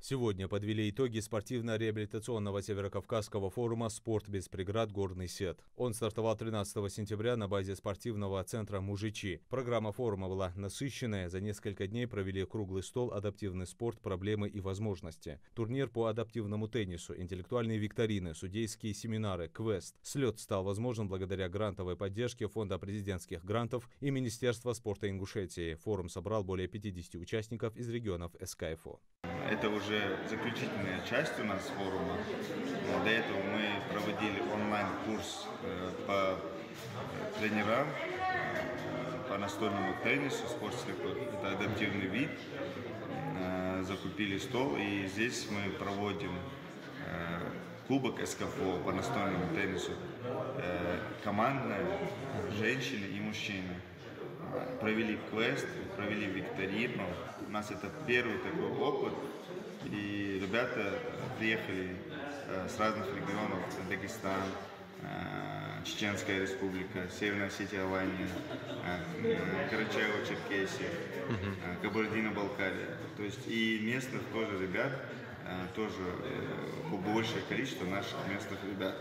Сегодня подвели итоги спортивно-реабилитационного Северокавказского форума «Спорт без преград. Горный Сет». Он стартовал 13 сентября на базе спортивного центра «Мужичи». Программа форума была насыщенная. За несколько дней провели круглый стол «Адаптивный спорт. Проблемы и возможности». Турнир по адаптивному теннису, интеллектуальные викторины, судейские семинары, квест. Слет стал возможен благодаря грантовой поддержке Фонда президентских грантов и Министерства спорта Ингушетии. Форум собрал более 50 участников из регионов СКФО. Это уже заключительная часть у нас форума. До этого мы проводили онлайн-курс по тренерам, по настольному теннису, это адаптивный вид. Закупили стол, и здесь мы проводим кубок СКФО по настольному теннису. Командная, женщины и мужчины. Провели квест, провели викторину. У нас это первый такой опыт. И ребята приехали с разных регионов: Дагестан, Чеченская республика, Северная Осетия, Алания, Карачаево-Черкесия, Кабардино-Балкария. То есть и местных тоже ребят, тоже большее количество наших местных ребят.